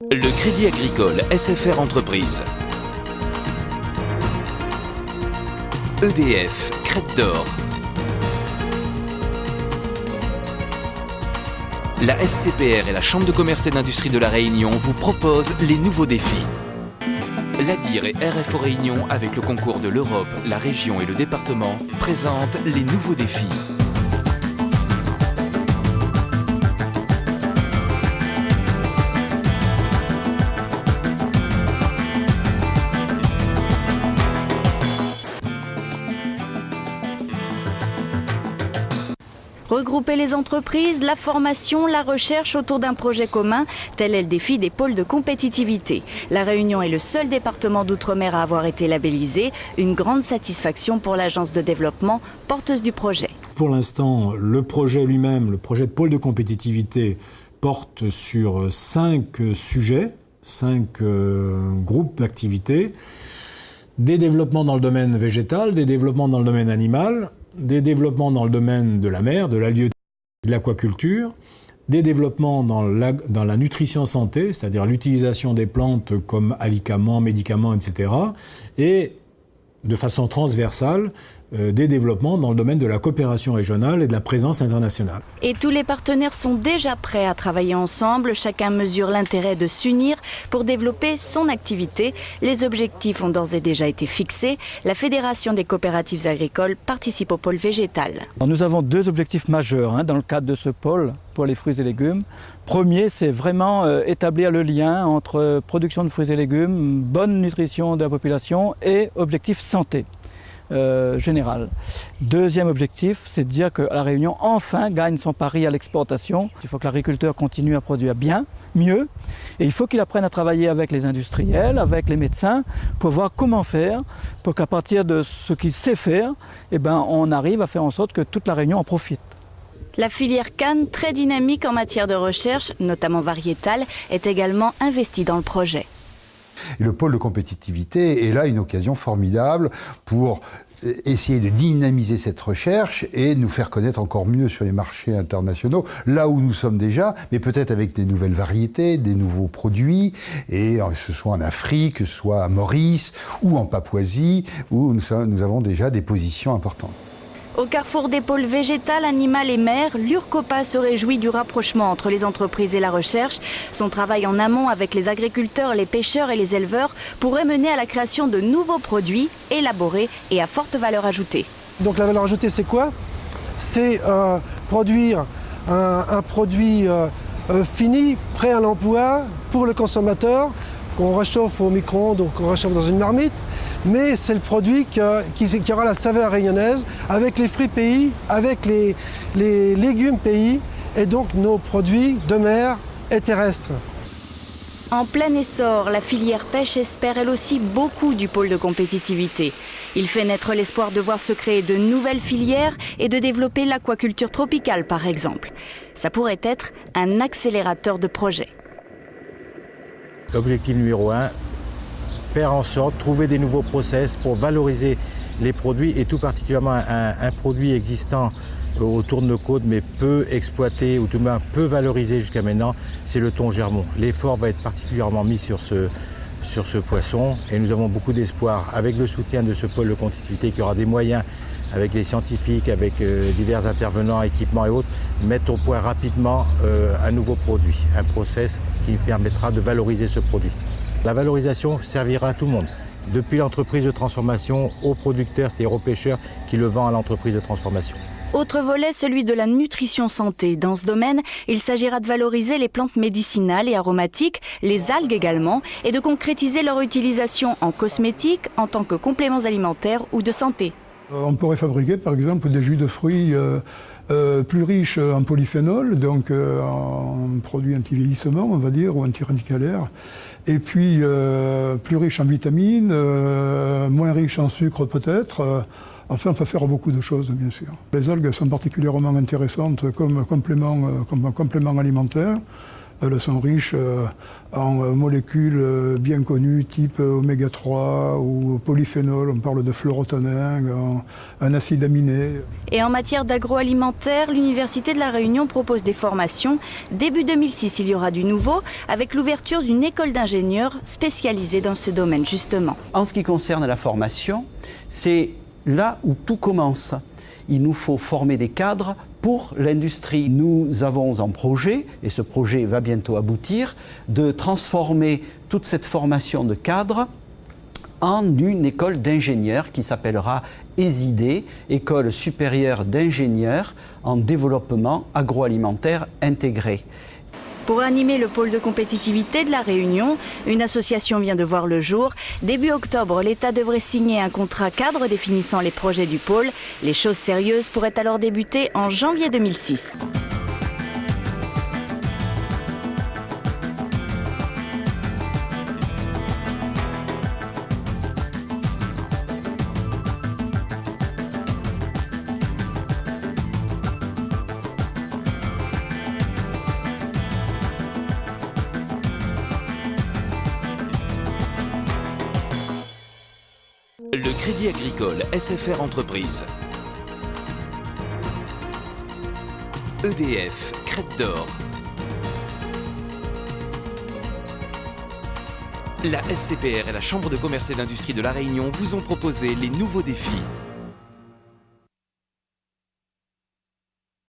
Le Crédit Agricole SFR Entreprises. EDF, Crête d'Or. La SCPR et la Chambre de commerce et d'industrie de La Réunion vous proposent les nouveaux défis. L'ADIR et RFO Réunion, avec le concours de l'Europe, la région et le département, présentent les nouveaux défis. Regrouper les entreprises, la formation, la recherche autour d'un projet commun, tel est le défi des pôles de compétitivité. La Réunion est le seul département d'outre-mer à avoir été labellisé. Une grande satisfaction pour l'agence de développement, porteuse du projet. Pour l'instant, le projet lui-même, le projet de pôle de compétitivité, porte sur 5 sujets, 5 groupes d'activités. Des développements dans le domaine végétal, des développements dans le domaine animal, des développements dans le domaine de la mer, de l'halieutique, de l'aquaculture, des développements dans la nutrition santé, c'est-à-dire l'utilisation des plantes comme alicaments, médicaments, etc. Et de façon transversale, des développements dans le domaine de la coopération régionale et de la présence internationale. Et tous les partenaires sont déjà prêts à travailler ensemble. Chacun mesure l'intérêt de s'unir pour développer son activité. Les objectifs ont d'ores et déjà été fixés. La Fédération des coopératives agricoles participe au pôle végétal. Alors nous avons 2 objectifs majeurs dans le cadre de ce pôle pour les fruits et légumes. Premier, c'est vraiment établir le lien entre production de fruits et légumes, bonne nutrition de la population et objectif santé. Général. Deuxième objectif, c'est de dire que La Réunion enfin gagne son pari à l'exportation. Il faut que l'agriculteur continue à produire bien, mieux, et il faut qu'il apprenne à travailler avec les industriels, avec les médecins, pour voir comment faire, pour qu'à partir de ce qu'il sait faire, on arrive à faire en sorte que toute La Réunion en profite. La filière canne, très dynamique en matière de recherche, notamment variétale, est également investie dans le projet. Et le pôle de compétitivité est là une occasion formidable pour essayer de dynamiser cette recherche et nous faire connaître encore mieux sur les marchés internationaux, là où nous sommes déjà, mais peut-être avec des nouvelles variétés, des nouveaux produits, et que ce soit en Afrique, que ce soit à Maurice ou en Papouasie, où nous avons déjà des positions importantes. Au carrefour des pôles végétal, animal et mer, l'URCOPA se réjouit du rapprochement entre les entreprises et la recherche. Son travail en amont avec les agriculteurs, les pêcheurs et les éleveurs pourrait mener à la création de nouveaux produits élaborés et à forte valeur ajoutée. Donc la valeur ajoutée, c'est quoi? C'est produire un produit fini, prêt à l'emploi pour le consommateur, qu'on réchauffe au micro-ondes ou qu'on réchauffe dans une marmite. Mais c'est le produit qui aura la saveur réunionnaise, avec les fruits pays, avec les légumes pays, et donc nos produits de mer et terrestres. En plein essor, la filière pêche espère elle aussi beaucoup du pôle de compétitivité. Il fait naître l'espoir de voir se créer de nouvelles filières et de développer l'aquaculture tropicale par exemple. Ça pourrait être un accélérateur de projet. L'objectif numéro 1, faire en sorte, trouver des nouveaux process pour valoriser les produits et tout particulièrement un produit existant autour de nos côtes mais peu exploité ou tout de même peu valorisé jusqu'à maintenant, c'est le thon germon. L'effort va être particulièrement mis sur ce poisson et nous avons beaucoup d'espoir avec le soutien de ce pôle de compétitivité qui aura des moyens avec les scientifiques, avec divers intervenants, équipements et autres, mettre au point rapidement un nouveau produit, un process qui permettra de valoriser ce produit. La valorisation servira à tout le monde, depuis l'entreprise de transformation aux producteurs, c'est-à-dire aux pêcheurs qui le vendent à l'entreprise de transformation. Autre volet, celui de la nutrition santé. Dans ce domaine, il s'agira de valoriser les plantes médicinales et aromatiques, les algues également, et de concrétiser leur utilisation en cosmétique, en tant que compléments alimentaires ou de santé. On pourrait fabriquer par exemple des jus de fruits plus riches en polyphénol, donc en produits anti-vieillissement on va dire, ou anti-radicalaires, et puis plus riches en vitamines, moins riches en sucre peut-être. Enfin, on peut faire beaucoup de choses, bien sûr. Les algues sont particulièrement intéressantes comme complément alimentaire. Elles sont riches en molécules bien connues, type oméga 3 ou polyphénol. On parle de fluorotanin, un acide aminé. Et en matière d'agroalimentaire, l'Université de La Réunion propose des formations. Début 2006, il y aura du nouveau, avec l'ouverture d'une école d'ingénieurs spécialisée dans ce domaine, justement. En ce qui concerne la formation, c'est là où tout commence. Il nous faut former des cadres pour l'industrie. Nous avons un projet, et ce projet va bientôt aboutir, de transformer toute cette formation de cadres en une école d'ingénieurs qui s'appellera ESID, École supérieure d'ingénieurs en développement agroalimentaire intégré. Pour animer le pôle de compétitivité de La Réunion, une association vient de voir le jour. Début octobre, l'État devrait signer un contrat cadre définissant les projets du pôle. Les choses sérieuses pourraient alors débuter en janvier 2006. Le Crédit Agricole SFR Entreprise. EDF, Crête d'Or. La SCPR et la Chambre de commerce et d'industrie de La Réunion vous ont proposé les nouveaux défis.